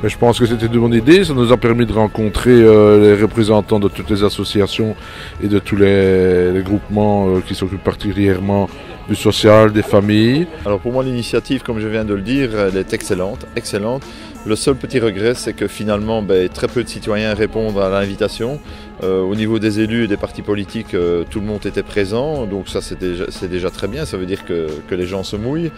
Mais je pense que c'était une bonne idée, ça nous a permis de rencontrer les représentants de toutes les associations et de tous les groupements qui s'occupent particulièrement du social, des familles. Alors pour moi l'initiative, comme je viens de le dire, elle est excellente, excellente. Le seul petit regret, c'est que finalement très peu de citoyens répondent à l'invitation. Au niveau des élus et des partis politiques, tout le monde était présent, donc ça c'est déjà très bien, ça veut dire que les gens se mouillent.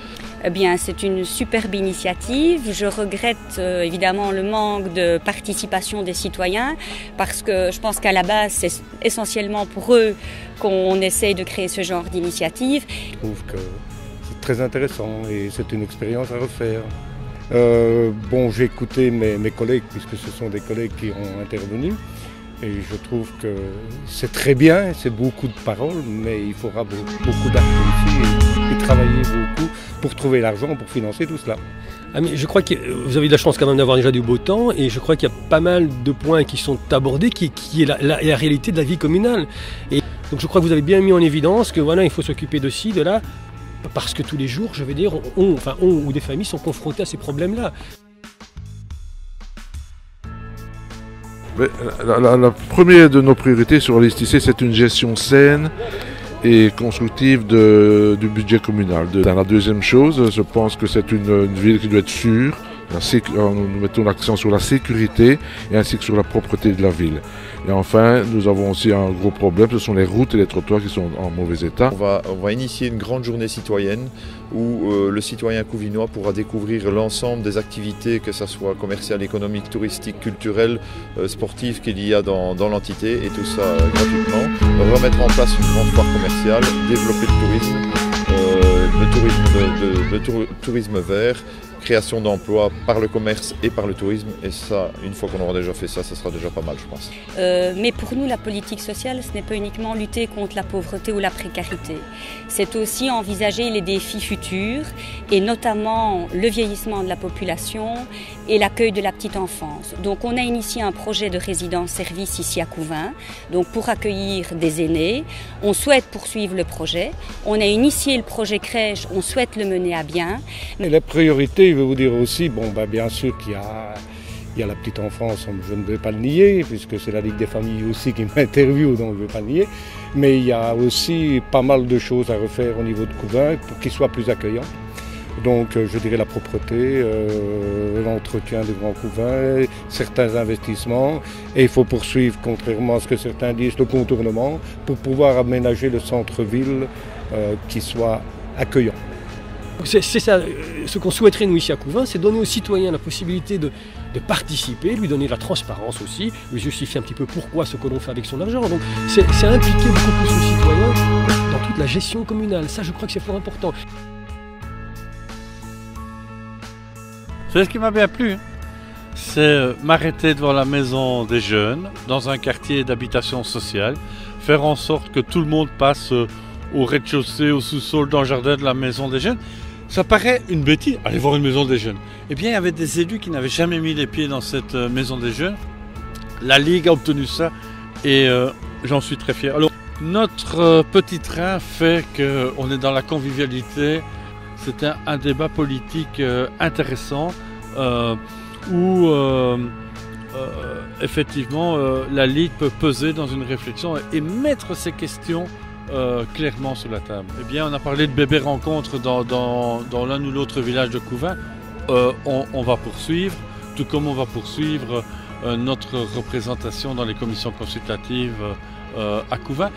Eh bien, c'est une superbe initiative. Je regrette évidemment le manque de participation des citoyens parce que je pense qu'à la base, c'est essentiellement pour eux qu'on essaye de créer ce genre d'initiative. Je trouve que c'est très intéressant et c'est une expérience à refaire. J'ai écouté mes collègues puisque ce sont des collègues qui ont intervenu. Et je trouve que c'est très bien, c'est beaucoup de paroles, mais il faudra beaucoup d'actes ici et travailler beaucoup pour trouver l'argent pour financer tout cela. Ah, mais je crois que vous avez de la chance quand même d'avoir déjà du beau temps et je crois qu'il y a pas mal de points qui sont abordés qui est la réalité de la vie communale. Et donc je crois que vous avez bien mis en évidence que voilà, il faut s'occuper de ci, de là, parce que tous les jours, je veux dire, on ou des familles sont confrontées à ces problèmes-là. La première de nos priorités sur la liste ici, c'est une gestion saine et constructive du budget communal. La deuxième chose, je pense que c'est une ville qui doit être sûre. Nous mettons l'accent sur la sécurité et ainsi que sur la propreté de la ville. Et enfin, nous avons aussi un gros problème, ce sont les routes et les trottoirs qui sont en mauvais état. On va initier une grande journée citoyenne où le citoyen couvinois pourra découvrir l'ensemble des activités, que ce soit commerciales, économiques, touristiques, culturelles, sportives qu'il y a dans l'entité, et tout ça gratuitement. Remettre en place une grande foire commerciale, développer le tourisme vert, création d'emplois par le commerce et par le tourisme, et ça, une fois qu'on aura déjà fait ça, ça sera déjà pas mal, je pense. Mais pour nous, la politique sociale, ce n'est pas uniquement lutter contre la pauvreté ou la précarité. C'est aussi envisager les défis futurs, et notamment le vieillissement de la population et l'accueil de la petite enfance. Donc on a initié un projet de résidence-service ici à Couvain, donc pour accueillir des aînés. On souhaite poursuivre le projet. On a initié le projet crèche, on souhaite le mener à bien. Et les priorités, je vais vous dire aussi, bien sûr qu'il y a la petite enfance, je ne vais pas le nier, puisque c'est la Ligue des familles aussi qui m'interviewe, donc je ne vais pas le nier. Mais il y a aussi pas mal de choses à refaire au niveau de Couvain pour qu'il soit plus accueillant. Donc je dirais la propreté, l'entretien du Grand Couvain, certains investissements. Et il faut poursuivre, contrairement à ce que certains disent, le contournement pour pouvoir aménager le centre-ville qui soit accueillant. C'est ça, ce qu'on souhaiterait nous ici à Couvain, c'est donner aux citoyens la possibilité de participer, lui donner de la transparence aussi, lui justifier un petit peu pourquoi ce que l'on fait avec son argent. Donc c'est impliquer beaucoup plus le citoyen dans toute la gestion communale. Ça, je crois que c'est fort important. C'est ce qui m'a bien plu, c'est m'arrêter devant la maison des jeunes, dans un quartier d'habitation sociale, faire en sorte que tout le monde passe au rez-de-chaussée, au sous-sol, dans le jardin de la maison des jeunes. Ça paraît une bêtise, aller voir une maison des jeunes. Eh bien, il y avait des élus qui n'avaient jamais mis les pieds dans cette maison des jeunes. La Ligue a obtenu ça et j'en suis très fier. Alors, notre petit train fait qu'on est dans la convivialité. C'était un débat politique intéressant où effectivement la Ligue peut peser dans une réflexion et mettre ses questions clairement sur la table. Eh bien, on a parlé de bébé rencontre dans l'un ou l'autre village de Couvain. On va poursuivre, tout comme on va poursuivre notre représentation dans les commissions consultatives à Couvain.